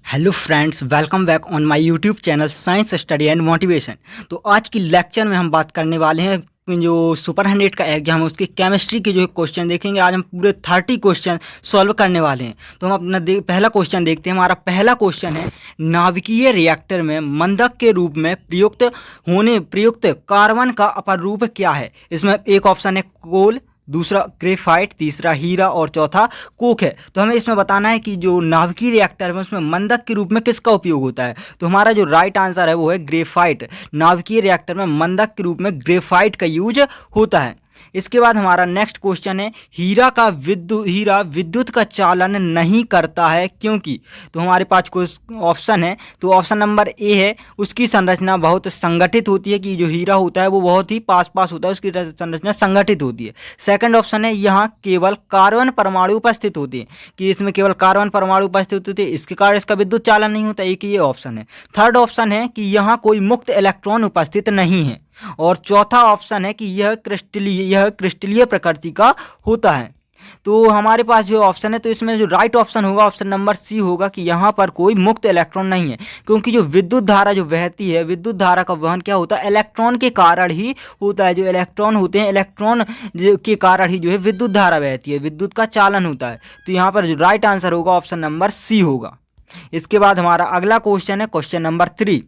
Hello friends, welcome back on my YouTube channel science study and motivation. तो आज की lecture में हम बात करने वाले हैं जो सुपर 100 का एग्जाम है उसकी केमिस्ट्री के जो क्वेश्चन देखेंगे। आज हम पूरे 30 क्वेश्चन सॉल्व करने वाले हैं। तो हम अपना पहला क्वेश्चन देखते हैं। हमारा पहला क्वेश्चन है, नाभिकीय रिएक्टर में मंदक के रूप में प्रयुक्त कार्बन का अपर रूप क्या है? इसमें एक ऑप्शन है कोल, दूसरा ग्रेफाइट, तीसरा हीरा और चौथा कोक है। तो हमें इसमें बताना है कि जो नाभिकीय रिएक्टर है उसमें मंदक के रूप में किसका उपयोग होता है। तो हमारा जो राइट आंसर है वो है ग्रेफाइट। नाभिकीय रिएक्टर में मंदक के रूप में ग्रेफाइट का यूज होता है। इसके बाद हमारा नेक्स्ट क्वेश्चन है, हीरा विद्युत का चालन नहीं करता है क्योंकि? तो हमारे पास कुछ ऑप्शन है। तो ऑप्शन नंबर ए है, उसकी संरचना बहुत संगठित होती है, कि जो हीरा होता है वो बहुत ही पास होता है, उसकी संरचना संगठित होती है। सेकंड ऑप्शन है, यहाँ केवल कार्बन परमाणु उपस्थित होते हैं, कि इसमें केवल कार्बन परमाणु उपस्थित होते हैं, इसके कारण इसका विद्युत चालन नहीं होता। एक ये ऑप्शन है। थर्ड ऑप्शन है कि यहाँ कोई मुक्त इलेक्ट्रॉन उपस्थित नहीं है। और चौथा ऑप्शन है कि यह क्रिस्टलीय प्रकृति का होता है। तो हमारे पास जो ऑप्शन है, तो इसमें जो राइट ऑप्शन होगा ऑप्शन नंबर सी होगा, कि यहाँ पर कोई मुक्त इलेक्ट्रॉन नहीं है। क्योंकि जो विद्युत धारा जो बहती है, विद्युत धारा का वहन क्या होता है? इलेक्ट्रॉन के कारण ही होता है। जो इलेक्ट्रॉन होते हैं, इलेक्ट्रॉन के कारण ही जो है विद्युत धारा बहती है, विद्युत का चालन होता है। तो यहाँ पर जो राइट आंसर होगा ऑप्शन नंबर सी होगा। इसके बाद हमारा अगला क्वेश्चन है, क्वेश्चन नंबर 3,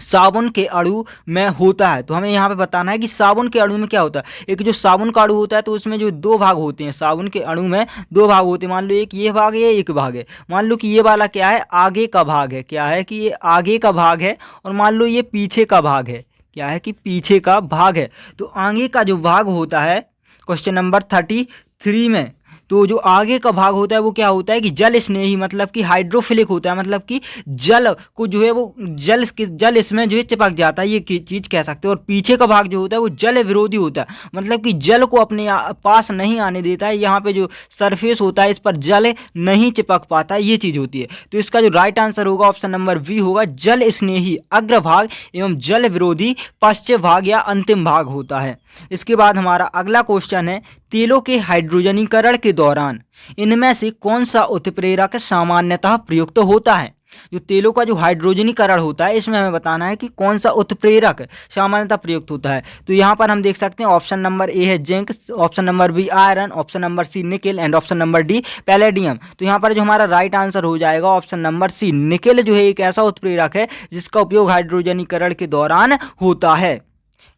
साबुन के अणु में होता है। तो हमें यहाँ पे बताना है कि साबुन के अणु में क्या होता है। एक जो साबुन का अणु होता है तो उसमें जो दो भाग होते हैं, साबुन के अणु में दो भाग होते हैं। मान लो एक ये भाग है, एक भाग है। मान लो कि ये वाला क्या है, आगे का भाग है। क्या है कि ये आगे का भाग है। और मान लो ये पीछे का भाग है। क्या है कि पीछे का भाग है। तो आगे का जो भाग होता है क्वेश्चन नंबर 33 में, तो जो आगे का भाग होता है वो क्या होता है कि जल स्नेही, मतलब कि हाइड्रोफिलिक होता है। मतलब कि जल को जो है वो जल इसमें जो है चिपक जाता है, ये चीज़ कह सकते हो। और पीछे का भाग जो होता है वो जल विरोधी होता है, मतलब कि जल को अपने पास नहीं आने देता है। यहाँ पे जो सरफेस होता है इस पर जल नहीं चिपक पाता है, ये चीज़ होती है। तो इसका जो राइट आंसर होगा ऑप्शन नंबर बी होगा, जल स्नेही अग्रभाग एवं जल विरोधी पश्चिम भाग या अंतिम भाग होता है। इसके बाद हमारा अगला क्वेश्चन है, तेलों के हाइड्रोजनीकरण के दौरान इनमें से कौन सा उत्प्रेरक सामान्यतः प्रयुक्त होता है? जो तेलों का जो हाइड्रोजनीकरण होता है इसमें हमें बताना है कि कौन सा उत्प्रेरक सामान्यतः प्रयुक्त होता है। तो यहाँ पर हम देख सकते हैं ऑप्शन नंबर ए है zinc, option number B iron, option number C nickel and option number D palladium. तो यहाँ पर जो हमारा राइट आंसर हो जाएगा ऑप्शन नंबर सी, निकेल जो है एक ऐसा उत्प्रेरक है जिसका उपयोग हाइड्रोजनीकरण के दौरान होता है।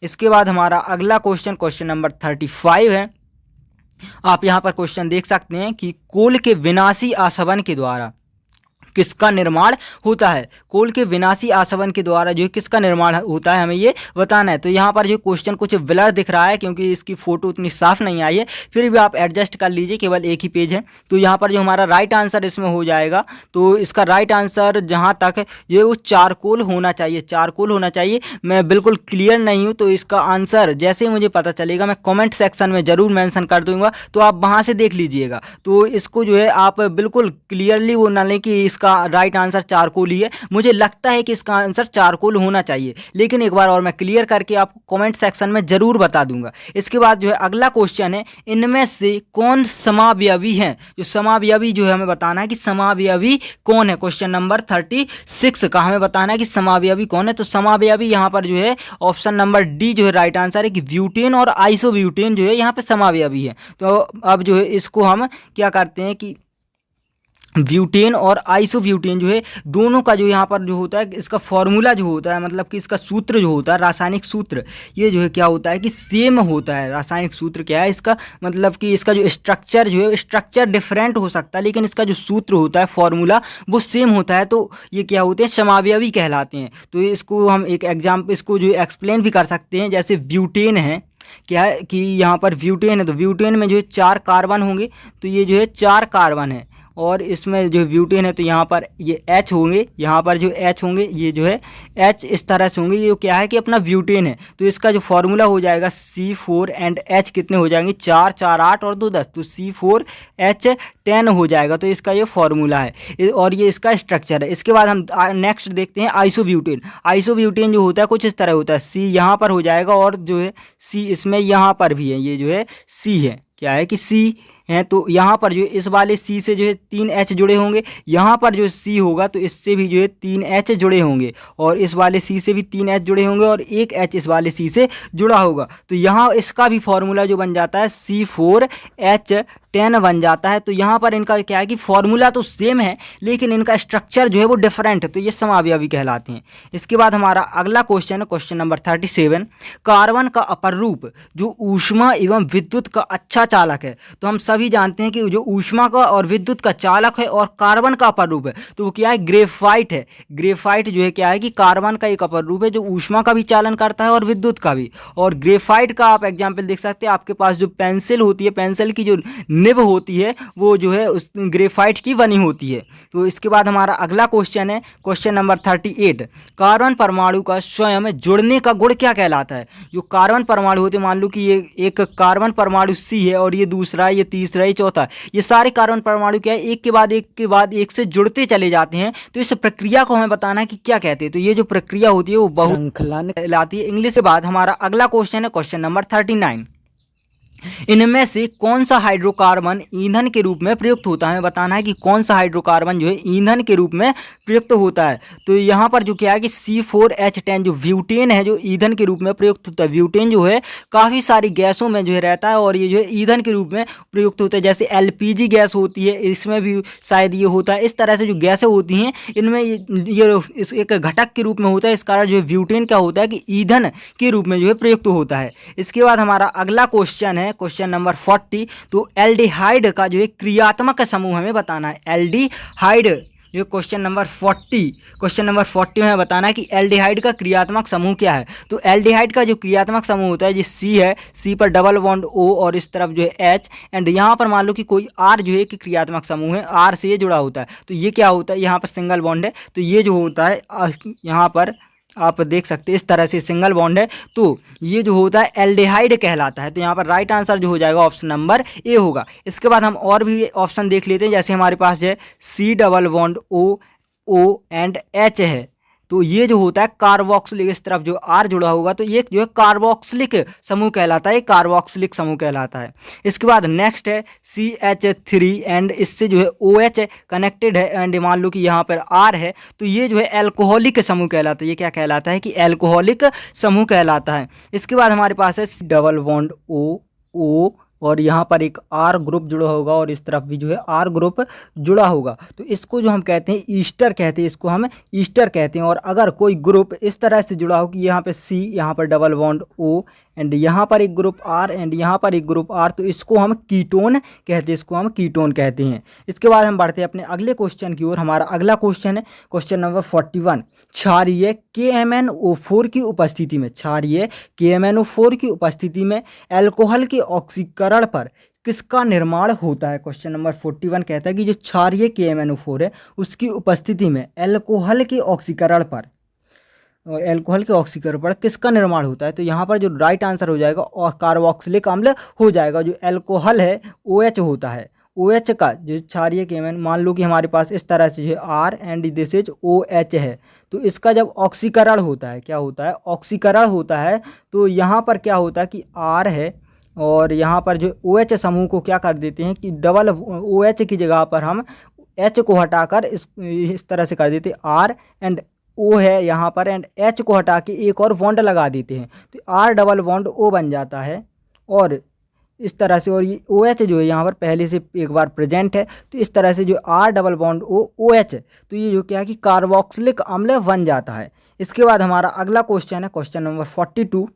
इसके बाद हमारा अगला क्वेश्चन, क्वेश्चन नंबर 35 है। आप यहाँ पर क्वेश्चन देख सकते हैं कि कोल के विनाशी आसवन के द्वारा किसका निर्माण होता है? कोल के विनाशी आसवन के द्वारा जो है किसका निर्माण होता है, हमें ये बताना है। तो यहाँ पर जो क्वेश्चन कुछ ब्लर दिख रहा है क्योंकि इसकी फोटो उतनी साफ नहीं आई है, फिर भी आप एडजस्ट कर लीजिए, केवल एक ही पेज है। तो यहाँ पर जो हमारा राइट आंसर इसमें हो जाएगा, तो इसका राइट आंसर जहाँ तक ये वो चारकोल होना चाहिए, चारकोल होना चाहिए। मैं बिल्कुल क्लियर नहीं हूँ, तो इसका आंसर जैसे ही मुझे पता चलेगा मैं कॉमेंट सेक्शन में ज़रूर मैंशन कर दूँगा, तो आप वहाँ से देख लीजिएगा। तो इसको जो है आप बिल्कुल क्लियरली वो ना लें कि इसका राइट आंसर चारकोल ही है। मुझे लगता है कि इसका आंसर चारकोल होना चाहिए, लेकिन एक बार और मैं क्लियर करके आपको कमेंट सेक्शन में जरूर बता दूंगा। इसके बाद जो है अगला क्वेश्चन है, इनमें से कौन समावयवी है? जो समावयवी जो है हमें बताना है कि समावयवी कौन है। क्वेश्चन नंबर 36 का हमें बताना है कि समावयवी कौन है। तो समावयवी यहाँ पर जो है ऑप्शन नंबर डी जो है राइट आंसर है, कि ब्यूटेन और आइसोब्यूटेन जो है यहाँ पे समावयवी है। तो अब जो है इसको हम क्या करते हैं कि ब्यूटेन और आइसोब्यूटेन जो है दोनों का जो यहाँ पर जो होता है इसका फॉर्मूला जो होता है, मतलब कि इसका सूत्र जो होता है, रासायनिक सूत्र, ये जो है क्या होता है कि सेम होता है। रासायनिक सूत्र क्या है इसका, मतलब कि इसका जो स्ट्रक्चर जो है, स्ट्रक्चर डिफरेंट हो सकता है लेकिन इसका जो सूत्र होता है, फॉर्मूला, वो सेम होता है। तो ये क्या होते हैं, समावयवी कहलाते हैं। तो इसको हम एक एग्जाम्पल इसको जो एक्सप्लेन भी कर सकते हैं। जैसे ब्यूटेन है, क्या है कि यहाँ पर ब्यूटेन है, तो ब्यूटेन में जो है 4 कार्बन होंगे, तो ये जो है 4 कार्बन है। और इसमें जो ब्यूटेन है तो यहाँ पर ये H होंगे, यहाँ पर जो H होंगे ये जो है H इस तरह से होंगे। ये क्या है कि अपना ब्यूटेन है, तो इसका जो फॉर्मूला हो जाएगा C4 एंड H कितने हो जाएंगे, 4 4 8 और 2 10, तो C4H10 हो जाएगा। तो इसका ये फॉर्मूला है और ये इसका स्ट्रक्चर है। इसके बाद हम नेक्स्ट देखते हैं आइसोब्यूटेन। आइसोब्यूटेन जो होता है कुछ इस तरह होता है, C यहाँ पर हो जाएगा और जो है C इसमें यहाँ पर भी है, ये जो है C है, क्या है कि C हैं तो यहाँ पर जो इस वाले सी से जो है 3 एच जुड़े होंगे, यहाँ पर जो सी होगा तो इससे भी जो है 3 एच जुड़े होंगे, और इस वाले सी से भी 3 एच जुड़े होंगे, और एक एच इस वाले सी से जुड़ा होगा। तो यहाँ इसका भी फॉर्मूला जो बन जाता है C4H10 बन जाता है। तो यहाँ पर इनका क्या है कि फॉर्मूला तो सेम है लेकिन इनका स्ट्रक्चर जो है वो डिफरेंट है, तो ये समावयवी कहलाते हैं। इसके बाद हमारा अगला क्वेश्चन है क्वेश्चन नंबर 37। कार्बन का अपर रूप जो ऊष्मा एवं विद्युत का अच्छा चालक है। तो हम सभी जानते हैं कि जो ऊष्मा का और विद्युत का चालक है और कार्बन का अपर रूप है तो वो क्या है, ग्रेफाइट है। ग्रेफाइट जो है क्या है कि कार्बन का एक अपर रूप है जो ऊष्मा का भी चालन करता है और विद्युत का भी। और ग्रेफाइट का आप एग्जाम्पल देख सकते हैं, आपके पास जो पेंसिल होती है, पेंसिल की जो निब होती है वो जो है उस ग्रेफाइट की बनी होती है। तो इसके बाद हमारा अगला क्वेश्चन है क्वेश्चन नंबर 38। कार्बन परमाणु का स्वयं जुड़ने का गुण क्या कहलाता है। जो कार्बन परमाणु होते हैं, मान लो कि ये एक कार्बन परमाणु सी है और ये दूसरा, ये तीसरा, ये चौथा, ये सारे कार्बन परमाणु क्या है, एक के बाद एक के बाद एक से जुड़ते चले जाते हैं। तो इस प्रक्रिया को हमें बताना है कि क्या कहते हैं। तो ये जो प्रक्रिया होती है वो बहुश्रृंखलन कहलाती है इंग्लिश। के बाद हमारा अगला क्वेश्चन है क्वेश्चन नंबर 39। इनमें से कौन सा हाइड्रोकार्बन ईंधन के रूप में प्रयुक्त होता है। हमें बताना है कि कौन सा हाइड्रोकार्बन जो है ईंधन के रूप में प्रयुक्त होता है। तो यहाँ पर जो क्या है कि C4H10 जो ब्यूटेन है जो ईंधन के रूप में प्रयुक्त होता है। ब्यूटेन जो है काफ़ी सारी गैसों में जो है रहता है और ये जो है ईंधन के रूप में प्रयुक्त होता है। जैसे LPG गैस होती है, इसमें भी शायद ये होता है। इस तरह से जो गैसें होती हैं इनमें ये इस एक घटक के रूप में होता है। इस कारण जो है ब्यूटेन क्या होता है कि ईंधन के रूप में जो है प्रयुक्त होता है। इसके बाद हमारा अगला क्वेश्चन है क्वेश्चन नंबर 40। तो एल्डिहाइड का जो है क्रियात्मक समूह हमें बताना है। एल्डिहाइड जो क्वेश्चन नंबर 40 में बताना है कि एल्डिहाइड का क्रियात्मक समूह क्या है। तो एल्डिहाइड का जो क्रियात्मक समूह होता है जो सी है, सी पर डबल बॉन्ड O और इस तरफ जो है H, एंड यहाँ पर मान लो कि कोई R जो है कि क्रियात्मक समूह है, R से ये जुड़ा होता है। तो ये क्या होता है, यहाँ पर सिंगल बॉन्ड है तो ये जो होता है यहाँ पर आप देख सकते हैं इस तरह से सिंगल बॉन्ड है तो ये जो होता है एल्डिहाइड कहलाता है। तो यहाँ पर राइट आंसर जो हो जाएगा ऑप्शन नंबर ए होगा। इसके बाद हम और भी ऑप्शन देख लेते हैं। जैसे हमारे पास जो है C double bond O and H है तो ये जो होता है कार्बोक्सिलिक, इस तरफ जो R जुड़ा होगा तो ये जो है कार्बोक्सिलिक समूह कहलाता है, कार्बोक्सिलिक समूह कहलाता है। इसके बाद नेक्स्ट है CH3 एंड इससे जो है OH कनेक्टेड है एंड मान लो कि यहाँ पर R है तो ये जो है एल्कोहलिक समूह कहलाता है। ये क्या कहलाता है कि एल्कोहलिक समूह कहलाता है। इसके बाद हमारे पास है डबल बॉन्ड O और यहाँ पर एक R ग्रुप जुड़ा होगा और इस तरफ भी जो है R ग्रुप जुड़ा होगा तो इसको जो हम कहते हैं ईस्टर कहते हैं, इसको हम ईस्टर कहते हैं। और अगर कोई ग्रुप इस तरह से जुड़ा हो कि यहाँ पे C, यहाँ पर डबल बॉन्ड O एंड यहाँ पर एक ग्रुप R एंड यहाँ पर एक ग्रुप R तो इसको हम कीटोन कहते हैं, इसको हम कीटोन कहते हैं। इसके बाद हम बढ़ते हैं अपने अगले क्वेश्चन की ओर। हमारा अगला क्वेश्चन है क्वेश्चन नंबर 41। क्षारीय KMnO4 की उपस्थिति में, क्षारीय KMnO4 की उपस्थिति में अल्कोहल के ऑक्सीकरण पर किसका निर्माण होता है। क्वेश्चन नंबर 41 कहता है कि जो क्षारीय KMnO4 है उसकी उपस्थिति में अल्कोहल के ऑक्सीकरण पर किसका निर्माण होता है। तो यहाँ पर जो राइट आंसर हो जाएगा और कार्बोक्सिलिक अम्ल हो जाएगा। जो अल्कोहल है OH होता है, OH का जो क्षारीय KMn, मान लो कि हमारे पास इस तरह से जो है R and this is OH है तो इसका जब ऑक्सीकरण होता है, क्या होता है, ऑक्सीकरण होता है तो यहाँ पर क्या होता है कि R है और यहाँ पर जो OH समूह को क्या कर देते हैं कि डबल OH की जगह पर हम H को हटाकर इस तरह से कर देते हैं R एंड O है यहाँ पर एंड H को हटा के एक और बॉन्ड लगा देते हैं तो R डबल बॉन्ड O बन जाता है और इस तरह से। और ये OH जो है यहाँ पर पहले से एक बार प्रेजेंट है तो इस तरह से जो R double bond O OH तो ये जो क्या है कि कार्बोक्सिलिक अम्ल बन जाता है। इसके बाद हमारा अगला क्वेश्चन है क्वेश्चन नंबर 42।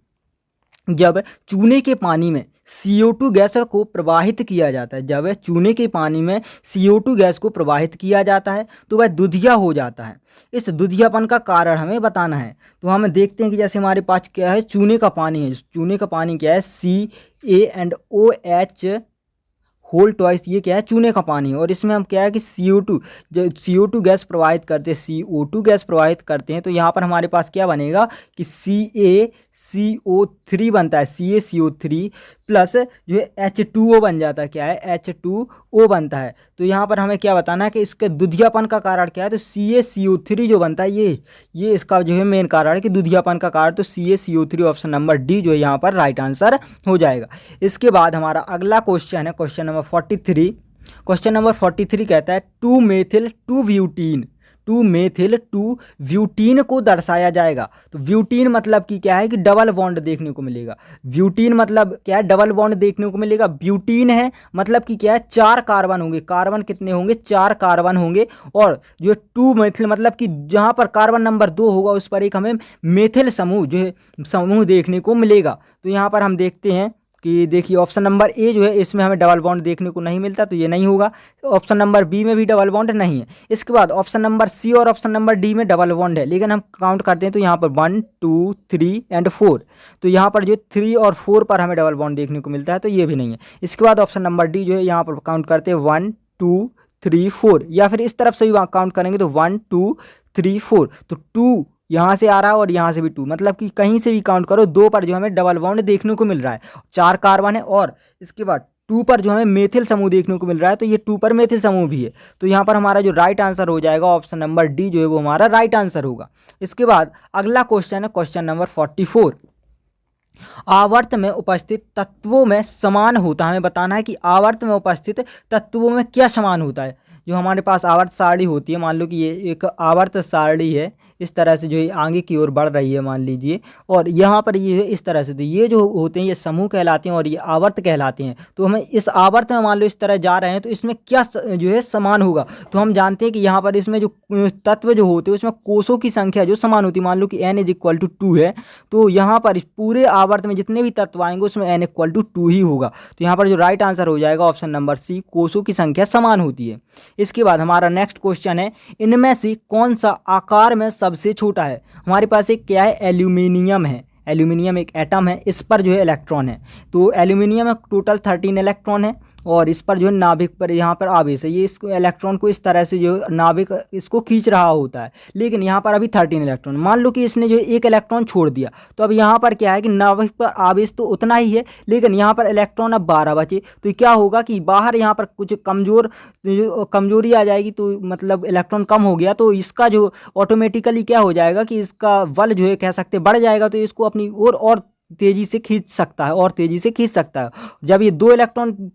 जब चूने के पानी में CO2 गैस को प्रवाहित किया जाता है, जब चूने के पानी में CO2 गैस को प्रवाहित किया जाता है तो वह दुधिया हो जाता है। इस दुधियापन का कारण हमें बताना है। तो हम देखते हैं कि जैसे हमारे पास क्या है, चूने का पानी है, चूने का पानी क्या है CaOH होल ट्वाइस, ये क्या है, चूने का पानी है। और इसमें हम क्या है कि CO2 गैस प्रवाहित करते हैं, CO2 गैस प्रवाहित करते हैं तो यहाँ पर हमारे पास क्या बनेगा कि CaCO3 बनता है, CaCO3 प्लस जो है H2O बन जाता है, क्या है H2O बनता है। तो यहाँ पर हमें क्या बताना है कि इसके दुधियापन का कारण क्या है, तो CaCO3 जो बनता है ये इसका जो है मेन कारण है कि दुधियापन का कारण, तो CaCO3 ऑप्शन नंबर डी जो है यहाँ पर राइट आंसर हो जाएगा। इसके बाद हमारा अगला क्वेश्चन है क्वेश्चन नंबर 43। क्वेश्चन नंबर 43 कहता है 2 मेथिल 2 ब्यूटीन को दर्शाया जाएगा। तो ब्यूटीन मतलब कि क्या है कि डबल बॉन्ड देखने को मिलेगा। ब्यूटीन मतलब क्या है, डबल बॉन्ड देखने को मिलेगा। ब्यूटीन है मतलब कि क्या है, 4 कार्बन होंगे। कार्बन कितने होंगे, 4 कार्बन होंगे। और जो 2 मेथिल मतलब कि जहाँ पर कार्बन नंबर 2 होगा उस पर एक हमें मेथिल समूह जो है समूह देखने को मिलेगा। तो यहाँ पर हम देखते हैं कि देखिए ऑप्शन नंबर ए जो है इसमें हमें डबल बॉन्ड देखने को नहीं मिलता, तो ये नहीं होगा। ऑप्शन नंबर बी में भी डबल बॉन्ड नहीं है। इसके बाद ऑप्शन नंबर सी और ऑप्शन नंबर डी में डबल बॉन्ड है, लेकिन हम काउंट करते हैं तो यहाँ पर 1 2 3 एंड 4, तो यहाँ पर जो 3 और 4 पर हमें डबल बॉन्ड देखने को मिलता है, तो ये भी नहीं है। इसके बाद ऑप्शन नंबर डी जो है यहाँ पर काउंट करते हैं 1 2 3 4, या फिर इस तरफ से भी काउंट करेंगे तो 1 2 3 4, तो 2 यहाँ से आ रहा है और यहाँ से भी 2, मतलब कि कहीं से भी काउंट करो 2 पर जो हमें डबल बॉन्ड देखने को मिल रहा है, 4 कार्बन है। और इसके बाद 2 पर जो हमें मेथिल समूह देखने को मिल रहा है, तो ये 2 पर मेथिल समूह भी है। तो यहाँ पर हमारा जो राइट आंसर हो जाएगा ऑप्शन नंबर डी जो है वो हमारा राइट आंसर होगा। इसके बाद अगला क्वेश्चन है क्वेश्चन नंबर 44। आवर्त में उपस्थित तत्वों में समान होता है, हमें बताना है कि आवर्त में उपस्थित तत्वों में क्या समान होता है। जो हमारे पास आवर्त सारणी होती है, मान लो कि ये एक आवर्त सारणी है, इस तरह से जो है आगे की ओर बढ़ रही है मान लीजिए, और यहाँ पर ये है इस तरह से, तो ये जो होते हैं ये समूह कहलाते हैं और ये आवर्त कहलाते हैं। तो हमें इस आवर्त में मान लो इस तरह जा रहे हैं तो इसमें क्या जो है समान होगा, तो हम जानते हैं कि यहाँ पर इसमें जो तत्व जो होते हैं उसमें कोषों की संख्या जो समान होती है। मान लो कि n = 2 है, तो यहाँ पर पूरे आवर्त में जितने भी तत्व आएंगे उसमें n = 2 ही होगा। तो यहाँ पर जो राइट आंसर हो जाएगा ऑप्शन नंबर सी, कोषों की संख्या समान होती है। इसके बाद हमारा नेक्स्ट क्वेश्चन है, इनमें से कौन सा आकार में सबसे छोटा है। हमारे पास एक क्या है, एल्यूमिनियम है। एल्यूमिनियम एक एटम है, इस पर जो है इलेक्ट्रॉन है। तो एल्यूमिनियम में टोटल 13 इलेक्ट्रॉन है, और इस पर जो है नाभिक पर यहाँ पर आवेश है, ये इसको इलेक्ट्रॉन को इस तरह से जो नाभिक इसको खींच रहा होता है, लेकिन यहाँ पर अभी 13 इलेक्ट्रॉन। मान लो कि इसने जो एक इलेक्ट्रॉन छोड़ दिया, तो अब यहाँ पर क्या है कि नाभिक पर आवेश तो उतना ही है, लेकिन यहाँ पर इलेक्ट्रॉन अब 12 बचे, तो क्या होगा कि बाहर यहाँ पर कुछ कमजोरी आ जाएगी, तो मतलब इलेक्ट्रॉन कम हो गया, तो इसका जो ऑटोमेटिकली क्या हो जाएगा कि इसका बल जो है कह सकते बढ़ जाएगा, तो इसको अपनी ओर और तेजी से खींच सकता है, और तेजी से खींच सकता है। जब ये 2 इलेक्ट्रॉन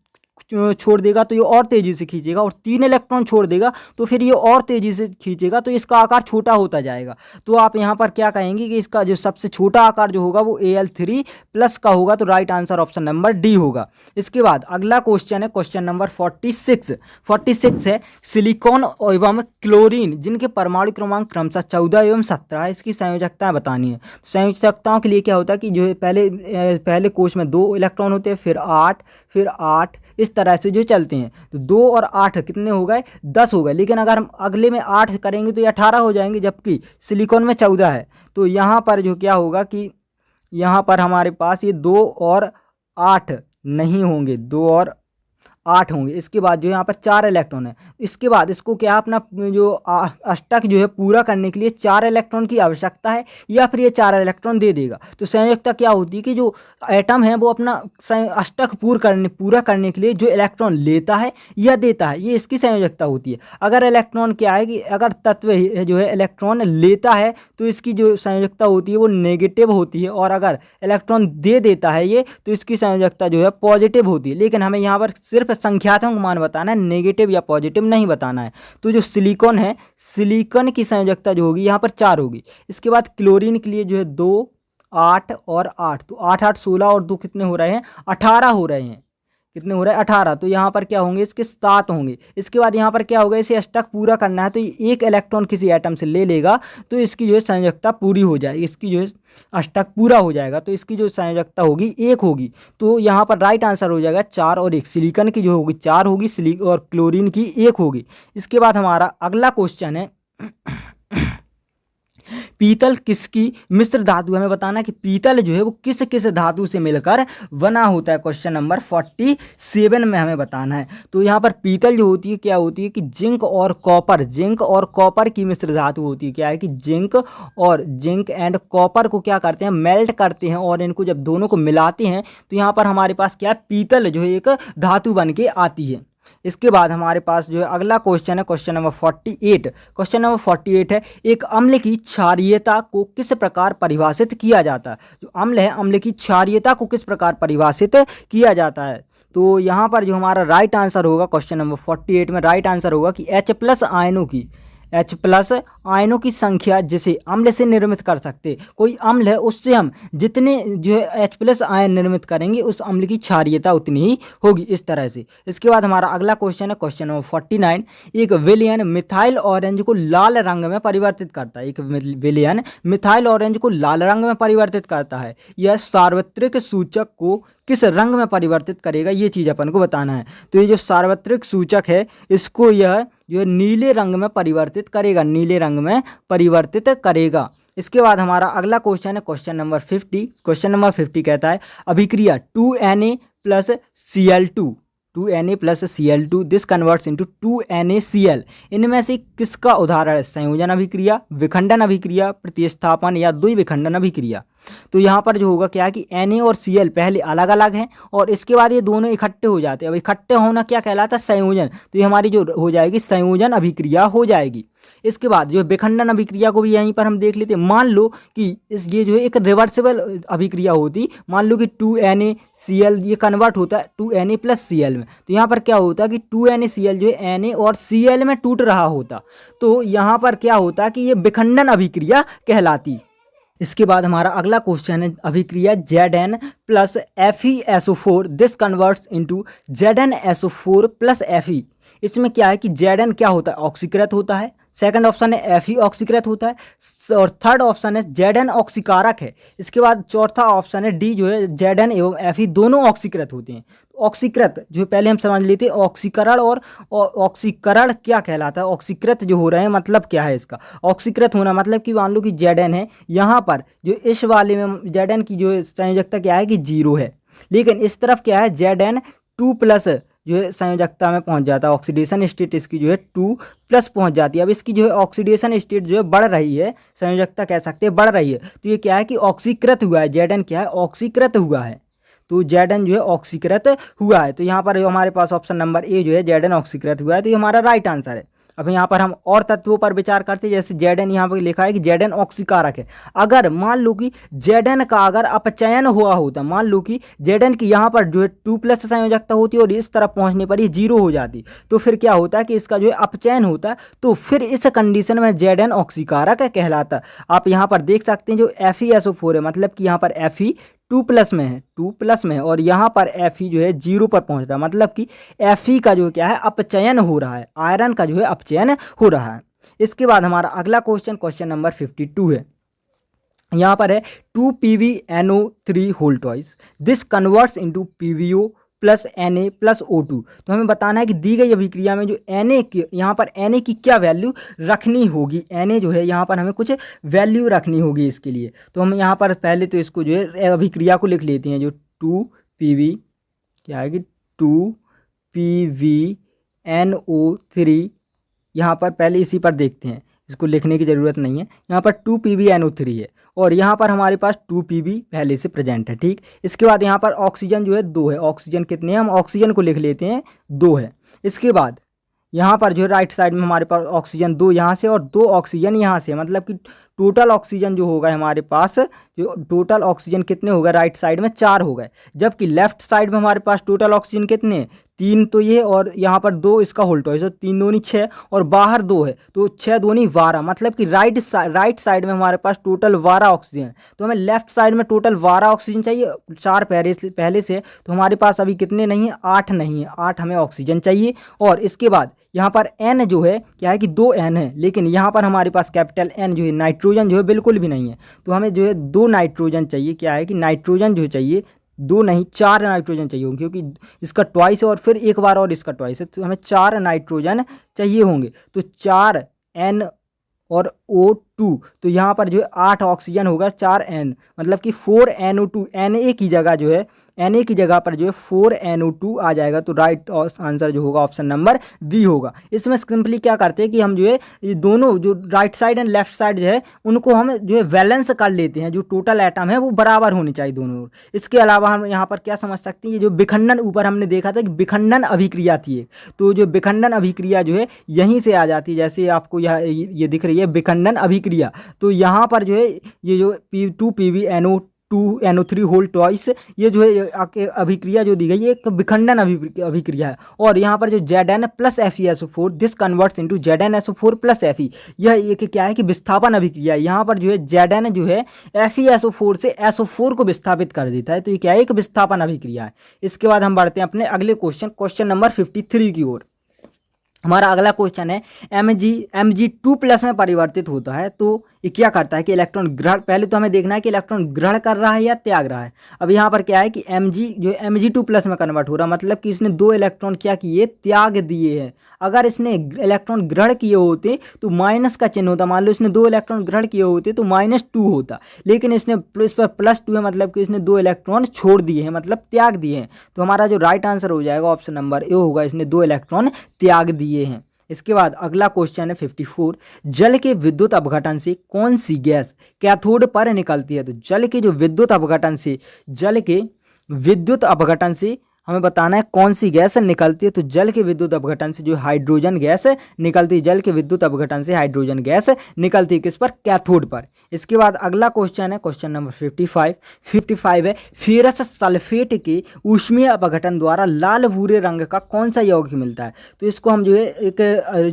छोड़ देगा तो ये और तेजी से खींचेगा, और 3 इलेक्ट्रॉन छोड़ देगा तो फिर ये और तेजी से खींचेगा, तो इसका आकार छोटा होता जाएगा। तो आप यहाँ पर क्या कहेंगे कि इसका जो सबसे छोटा आकार जो होगा वो Al3+ का होगा, तो right answer option number D होगा। इसके बाद अगला क्वेश्चन है क्वेश्चन नंबर 46 है, सिलिकॉन एवं क्लोरीन जिनके परमाणु क्रमांक क्रमशः 14 एवं 17 है, इसकी संयोजकताएं बतानी है। संयोजकताओं के लिए क्या होता है कि जो पहले कोश में 2 इलेक्ट्रॉन होते हैं, फिर 8 इस तरह से जो चलते हैं, तो 2 और 8 कितने हो गए, 10 हो गए। लेकिन अगर हम अगले में 8 करेंगे तो ये 18 हो जाएंगे, जबकि सिलिकॉन में 14 है। तो यहाँ पर जो क्या होगा कि यहाँ पर हमारे पास ये 2 और 8 नहीं होंगे, 2 और 8 होंगे। इसके बाद जो यहाँ पर 4 इलेक्ट्रॉन है, इसके बाद इसको क्या अपना जो अष्टक जो है पूरा करने के लिए 4 इलेक्ट्रॉन की आवश्यकता है, या फिर ये 4 इलेक्ट्रॉन दे देगा। तो संयोजकता क्या होती है कि जो एटम है वो अपना अष्टक पूरा करने के लिए जो इलेक्ट्रॉन लेता है या देता है, ये इसकी संयोजकता होती है। अगर इलेक्ट्रॉन क्या है कि अगर तत्व जो है इलेक्ट्रॉन लेता है तो इसकी जो संयोजकता होती है वो नेगेटिव होती है, और अगर इलेक्ट्रॉन दे देता है ये तो इसकी संयोजकता जो है पॉजिटिव होती है। लेकिन हमें यहाँ पर सिर्फ संख्यात्मक मान बताना है, नेगेटिव या पॉजिटिव नहीं बताना है। तो जो सिलिकॉन है, सिलिकॉन की संयोजकता जो होगी यहाँ पर 4 होगी। इसके बाद क्लोरीन के लिए जो है 2 8 और 8, तो 8 8 16 और 2 कितने हो रहे हैं, 18 हो रहे हैं। कितने हो रहे हैं, 18। तो यहाँ पर क्या होंगे, इसके 7 होंगे। इसके बाद यहाँ पर क्या होगा, इसे अष्टक पूरा करना है, तो एक इलेक्ट्रॉन किसी एटम से ले लेगा तो इसकी जो है संयोजकता पूरी हो जाएगी, इसकी जो है अष्टक पूरा हो जाएगा, तो इसकी जो संयोजकता होगी 1 होगी। तो यहाँ पर राइट आंसर हो जाएगा 4 और 1। सिलिकॉन की जो होगी 4 होगी और क्लोरीन की 1 होगी। इसके बाद हमारा अगला क्वेश्चन है पीतल किसकी मिश्र धातु, हमें बताना है कि पीतल जो है वो किस किस धातु से मिलकर बना होता है। क्वेश्चन नंबर 47 में हमें बताना है। तो यहाँ पर पीतल जो होती है क्या होती है कि जिंक और कॉपर की मिश्र धातु होती है। क्या है कि जिंक एंड कॉपर को क्या करते हैं, मेल्ट करते हैं, और इनको जब दोनों को मिलाते हैं तो यहाँ पर हमारे पास क्या है, पीतल जो है एक धातु बन के आती है। इसके बाद हमारे पास जो है अगला क्वेश्चन है क्वेश्चन नंबर 48। क्वेश्चन नंबर 48 है, एक अम्ल की क्षारीयता को किस प्रकार परिभाषित किया जाता है। जो अम्ल है, अम्ल की क्षारीयता को किस प्रकार परिभाषित किया जाता है। तो यहाँ पर जो हमारा राइट आंसर होगा क्वेश्चन नंबर 48 में राइट आंसर होगा कि H प्लस आयनों की संख्या जिसे अम्ल से निर्मित कर सकते। कोई अम्ल है उससे हम जितने जो है H प्लस आयन निर्मित करेंगे उस अम्ल की क्षारीयता उतनी ही होगी, इस तरह से। इसके बाद हमारा अगला क्वेश्चन है क्वेश्चन नंबर 49। एक विलयन मिथाइल ऑरेंज को लाल रंग में परिवर्तित करता है। एक विलयन मिथाइल ऑरेंज को लाल रंग में परिवर्तित करता है। यह सार्वत्रिक सूचक को किस रंग में परिवर्तित करेगा, ये चीज़ अपन को बताना है। तो ये जो सार्वत्रिक सूचक है इसको यह जो नीले रंग में परिवर्तित करेगा, नीले रंग में परिवर्तित करेगा। इसके बाद हमारा अगला क्वेश्चन है क्वेश्चन नंबर 50। क्वेश्चन नंबर 50 कहता है अभिक्रिया 2Na plus Cl2 this converts into 2NaCl इनमें से किसका उदाहरण है। संयोजन अभिक्रिया, विखंडन अभिक्रिया, प्रतिस्थापन या द्विविखंडन अभिक्रिया। तो यहाँ पर जो होगा क्या है कि Na और Cl पहले अलग अलग हैं और इसके बाद ये दोनों इकट्ठे हो जाते हैं। अब इकट्ठे होना क्या कहलाता है, संयोजन। तो ये हमारी जो हो जाएगी संयोजन अभिक्रिया हो जाएगी। इसके बाद जो विखंडन अभिक्रिया को भी यहीं पर हम देख लेते हैं। मान लो कि ये जो है एक रिवर्सिबल अभिक्रिया होती, मान लो कि 2NaCl ये कन्वर्ट होता है 2Na प्लस Cl में। तो यहाँ पर क्या होता है कि 2NaCl जो है Na और Cl में टूट रहा होता, तो यहाँ पर क्या होता है कि ये विखंडन अभिक्रिया कहलाती। इसके बाद हमारा अगला क्वेश्चन है अभिक्रिया Zn plus FeSO4 this converts into ZnSO4 plus Fe। इसमें क्या है कि Zn क्या होता है, ऑक्सीकृत होता है। सेकंड ऑप्शन है Fe ऑक्सीकृत होता है और थर्ड ऑप्शन है Zn ऑक्सीकारक है। इसके बाद चौथा ऑप्शन है डी जो है Zn एवं Fe दोनों ऑक्सीकृत होते हैं। ऑक्सीकृत जो पहले हम समझ लेते हैं ऑक्सीकरण और ऑक्सीकरण क्या कहलाता है। ऑक्सीकृत जो हो रहे हैं मतलब क्या है इसका, ऑक्सीकृत होना मतलब कि मान लो कि Zn है, यहाँ पर जो इस वाले में Zn की जो संयोजकता क्या है कि 0 है, लेकिन इस तरफ क्या है Zn 2+ जो है संयोजकता में पहुंच जाता है। ऑक्सीडेशन स्टेट इसकी जो है 2+ पहुंच जाती है। अब इसकी जो है ऑक्सीडेशन स्टेट जो है बढ़ रही है, संयोजकता कह सकते हैं बढ़ रही है। तो ये क्या है कि ऑक्सीकृत हुआ है, Zn क्या है ऑक्सीकृत हुआ है। तो Zn जो है ऑक्सीकृत हुआ है। तो यहाँ पर हमारे पास ऑप्शन नंबर ए जो है Zn ऑक्सीकृत हुआ है, तो ये हमारा राइट आंसर है। अब यहाँ पर हम और तत्वों पर विचार करते हैं, जैसे Zn यहाँ पर लिखा है कि Zn ऑक्सीकारक है। अगर मान लो कि Zn का अगर अपचयन हुआ होता, मान लो कि Zn की यहाँ पर जो है 2+ संयोजकता होती है और इस तरफ पहुँचने पर ये 0 हो जाती, तो फिर क्या होता है कि इसका जो है अपचयन होता है, तो फिर इस कंडीशन में Zn ऑक्सीकारक कहलाता। आप यहाँ पर देख सकते हैं जो FeSO4 है, मतलब कि यहाँ पर Fe 2+ में है, 2+ में है और यहाँ पर Fe जो है 0 पर पहुँच रहा है, मतलब कि Fe का जो क्या है अपचयन हो रहा है, आयरन का जो है अपचयन हो रहा है। इसके बाद हमारा अगला क्वेश्चन नंबर 52 है। यहाँ पर है 2PbNO3 whole twice this converts into PbO plus Na plus O2। तो हमें बताना है कि दी गई अभिक्रिया में जो Na की यहाँ पर Na की क्या वैल्यू रखनी होगी। Na जो है यहाँ पर हमें कुछ वैल्यू रखनी होगी इसके लिए। तो हम यहाँ पर पहले तो इसको जो है अभिक्रिया को लिख लेते हैं, जो 2Pb क्या है कि 2PbNO3 यहाँ पर पहले इसी पर देखते हैं, इसको लिखने की ज़रूरत नहीं है। यहाँ पर 2PbNO3 है और यहाँ पर हमारे पास 2Pb पहले से प्रेजेंट है, ठीक। इसके बाद यहाँ पर ऑक्सीजन जो है 2 है, ऑक्सीजन कितने हैं, हम ऑक्सीजन को लिख लेते हैं 2 है। इसके बाद यहाँ पर जो है राइट साइड में हमारे पास ऑक्सीजन 2 यहाँ से और 2 ऑक्सीजन यहाँ से, मतलब कि टोटल ऑक्सीजन जो होगा हमारे पास, जो टोटल ऑक्सीजन कितने हो गए राइट साइड में 4 हो गए, जबकि लेफ्ट साइड में हमारे पास टोटल ऑक्सीजन कितने 3 तो ये और यहाँ पर 2 इसका होल ट्वाइस, तो 3 दूनी 6 और बाहर 2 है, तो 6 दूनी 12, मतलब कि राइट साइड में हमारे पास टोटल 12 ऑक्सीजन है। तो हमें लेफ्ट साइड में टोटल 12 ऑक्सीजन चाहिए, 4 पहले से, तो हमारे पास अभी कितने नहीं है 8 नहीं है, 8 हमें ऑक्सीजन चाहिए। और इसके बाद यहाँ पर N जो है क्या है कि 2 N है, लेकिन यहाँ पर हमारे पास कैपिटल N जो है नाइट्रोजन जो है बिल्कुल भी नहीं है, तो हमें जो है 2 नाइट्रोजन चाहिए। क्या है कि नाइट्रोजन जो चाहिए 2 नहीं 4 नाइट्रोजन चाहिए होंगे, क्योंकि इसका ट्वाइस है और फिर एक बार और इसका ट्वाइस है, तो हमें 4 नाइट्रोजन चाहिए होंगे। तो 4 N और O2 2, तो यहाँ पर जो है 8 ऑक्सीजन होगा, 4 N, मतलब कि 4 NO2, Na की जगह जो है Na की जगह पर जो है 4 NO2 आ जाएगा। तो राइट आंसर जो होगा ऑप्शन नंबर बी होगा। इसमें सिंपली क्या करते हैं कि हम जो है ये दोनों जो right side and left side जो है उनको हम जो है बैलेंस कर लेते हैं, जो टोटल एटम है वो बराबर होनी चाहिए दोनों। इसके अलावा हम यहाँ पर क्या समझ सकते हैं, ये जो विखंडन ऊपर हमने देखा था कि विखंडन अभिक्रिया थी एक, तो जो विखंडन अभिक्रिया जो है यहीं से आ जाती है। जैसे आपको ये दिख रही है विखंडन अभिक्रिया, तो यहाँ पर जो है ये जो P2PbNO2NO3 होल ट्वाइस, ये जो है अभिक्रिया जो दी गई है एक विखंडन अभिक्रिया है। और यहाँ पर जो Zn plus FeSO4 this converts into ZnSO4 plus Fe, यह एक क्या है कि विस्थापन अभिक्रिया है। यहाँ पर जो है Zn जो है FeSO4 से SO4 को विस्थापित कर देता है, तो ये क्या है एक विस्थापन अभिक्रिया है। इसके बाद हम बढ़ते हैं अपने अगले क्वेश्चन नंबर 53 की ओर। हमारा अगला क्वेश्चन है Mg2+ में परिवर्तित होता है तो ये क्या करता है कि इलेक्ट्रॉन ग्रहण, पहले तो हमें देखना है कि इलेक्ट्रॉन ग्रहण कर रहा है या त्याग रहा है। अब यहाँ पर क्या है कि Mg2+ में कन्वर्ट हो रहा है, मतलब कि इसने 2 इलेक्ट्रॉन क्या किए, त्याग दिए हैं। अगर इसने इलेक्ट्रॉन ग्रहण किए होते तो माइनस का चिन्ह होता, मान लो इसने 2 इलेक्ट्रॉन ग्रहण किए होते तो -2 होता, लेकिन इसने इस पर +2 है, मतलब कि इसने 2 इलेक्ट्रॉन छोड़ दिए हैं, मतलब त्याग दिए हैं। तो हमारा जो राइट आंसर हो जाएगा ऑप्शन नंबर ए होगा, इसने 2 इलेक्ट्रॉन त्याग दिए हैं। इसके बाद अगला क्वेश्चन है 54, जल के विद्युत अपघटन से कौन सी गैस कैथोड पर निकलती है। तो जल के विद्युत अपघटन से हमें बताना है कौन सी गैस निकलती है। तो जल के विद्युत अपघटन से जो हाइड्रोजन गैस निकलती है, जल के विद्युत अपघटन से हाइड्रोजन गैस निकलती है, किस पर, कैथोड पर। इसके बाद अगला क्वेश्चन है क्वेश्चन नंबर 55 है, फेरस सल्फेट के ऊष्मीय अपघटन द्वारा लाल भूरे रंग का कौन सा यौगिक मिलता है। तो इसको हम जो है एक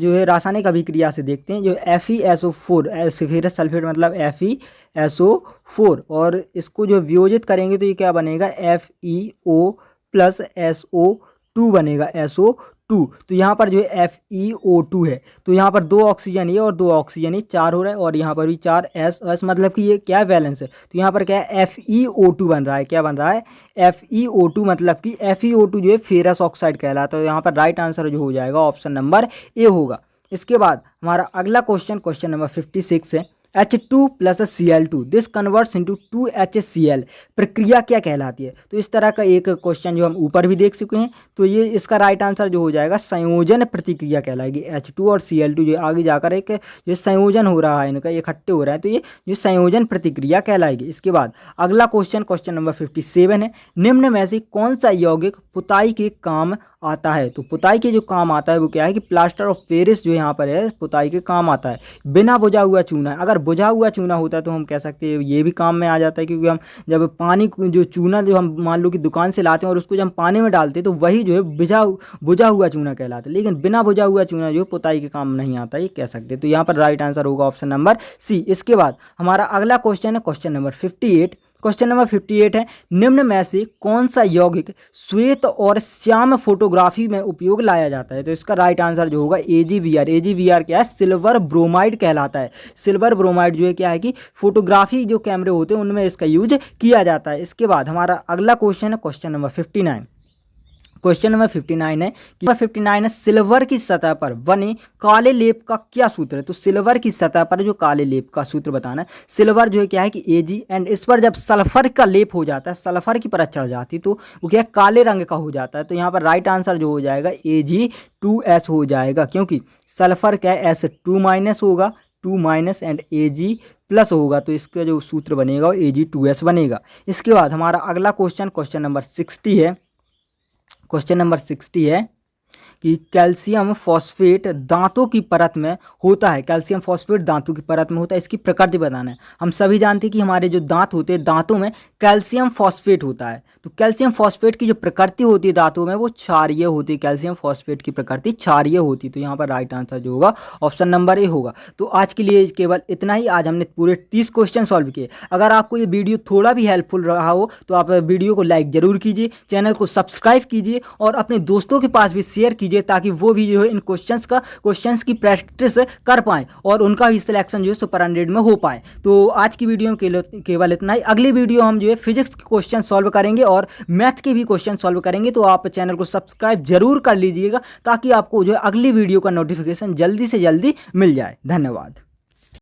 जो है रासायनिक अभिक्रिया से देखते हैं, जो FeSO4, फेरस सल्फेट मतलब FeSO4, और इसको जो वियोजित करेंगे तो ये क्या बनेगा, FeO प्लस SO2 बनेगा, SO2। तो यहाँ पर जो है FeO2 है, तो यहाँ पर 2 ऑक्सीजन ये और 2 ऑक्सीजन ये 4 हो रहा है, और यहाँ पर भी 4 S, मतलब कि ये क्या बैलेंस है। तो यहाँ पर क्या है FeO2 बन रहा है, क्या बन रहा है FeO2, मतलब कि FeO2 जो है फेरस ऑक्साइड कहलाता है। तो यहाँ पर राइट आंसर जो हो जाएगा ऑप्शन नंबर ए होगा। इसके बाद हमारा अगला क्वेश्चन नंबर 56 है, H2+Cl2 this converts into 2HCl प्रक्रिया क्या कहलाती है। तो इस तरह का एक क्वेश्चन जो हम ऊपर भी देख चुके हैं, तो ये इसका राइट आंसर जो हो जाएगा संयोजन प्रतिक्रिया कहलाएगी। H2 और Cl2 जो आगे जाकर एक जो संयोजन हो रहा है, इनका इकट्ठे हो रहा है, तो ये संयोजन प्रतिक्रिया कहलाएगी। इसके बाद अगला क्वेश्चन नंबर 57 है, निम्न में से कौन सा यौगिक पुताई के काम आता है। तो पुताई के जो काम आता है वो क्या है कि प्लास्टर ऑफ पेरिस जो यहाँ पर है पुताई के काम आता है। बिना बुझा हुआ चूना, अगर बुझा हुआ चूना होता है तो हम कह सकते हैं ये भी काम में आ जाता है, क्योंकि हम जब पानी जो चूना जो हम मान लो कि दुकान से लाते हैं और उसको जब हम पानी में डालते हैं तो वही जो है बुझा हुआ चूना कहलाता है, लेकिन बिना बुझा हुआ चूना जो पुताई के काम नहीं आता, ये कह सकते हैं। तो यहाँ पर राइट आंसर होगा ऑप्शन नंबर सी। इसके बाद हमारा अगला क्वेश्चन है क्वेश्चन नंबर 58 है, निम्न में से कौन सा यौगिक श्वेत और श्याम फोटोग्राफी में उपयोग लाया जाता है। तो इसका राइट आंसर जो होगा AgBr क्या है, सिल्वर ब्रोमाइड कहलाता है। सिल्वर ब्रोमाइड जो है क्या है कि फोटोग्राफी जो कैमरे होते हैं उनमें इसका यूज किया जाता है। इसके बाद हमारा अगला क्वेश्चन है क्वेश्चन नंबर 59 है, सिल्वर की सतह पर बने काले लेप का क्या सूत्र है। तो सिल्वर की सतह पर जो काले लेप का सूत्र बताना है। सिल्वर जो है क्या है कि Ag, एंड इस पर जब सल्फर का लेप हो जाता है, सल्फर की परत चढ़ जाती है, तो वो क्या है काले रंग का हो जाता है। तो यहाँ पर राइट आंसर जो हो जाएगा Ag2S हो जाएगा, क्योंकि सल्फर क्या है S2- होगा, 2- एंड Ag+ होगा, तो इसका जो सूत्र बनेगा वो Ag2S बनेगा। इसके बाद हमारा अगला क्वेश्चन नंबर 60 है। क्वेश्चन नंबर 60 है कि कैल्शियम फॉस्फेट दांतों की परत में होता है। कैल्शियम फॉस्फेट दांतों की परत में होता है, इसकी प्रकृति बताना है। हम सभी जानते हैं कि हमारे जो दांत होते हैं, दांतों में कैल्शियम फॉस्फेट होता है। तो कैल्शियम फॉस्फेट की जो प्रकृति होती है दांतों में वो क्षारीय होती है। कैल्शियम फॉस्फेट की प्रकृति क्षारीय होती है। तो यहाँ पर राइट आंसर जो होगा ऑप्शन नंबर ए होगा। तो आज के लिए केवल इतना ही। आज हमने पूरे 30 क्वेश्चन सॉल्व किए। अगर आपको ये वीडियो थोड़ा भी हेल्पफुल रहा हो तो आप वीडियो को लाइक जरूर कीजिए, चैनल को सब्सक्राइब कीजिए और अपने दोस्तों के पास भी शेयर कीजिए, ताकि वो भी जो है इन क्वेश्चंस की प्रैक्टिस कर पाएँ और उनका भी सिलेक्शन जो है सुपर 100 में हो पाए। तो आज की वीडियो में केवल इतना ही। अगली वीडियो हम जो है फिजिक्स के क्वेश्चन सॉल्व करेंगे और मैथ के भी क्वेश्चन सॉल्व करेंगे। तो आप चैनल को सब्सक्राइब जरूर कर लीजिएगा, ताकि आपको जो है अगली वीडियो का नोटिफिकेशन जल्दी से जल्दी मिल जाए। धन्यवाद।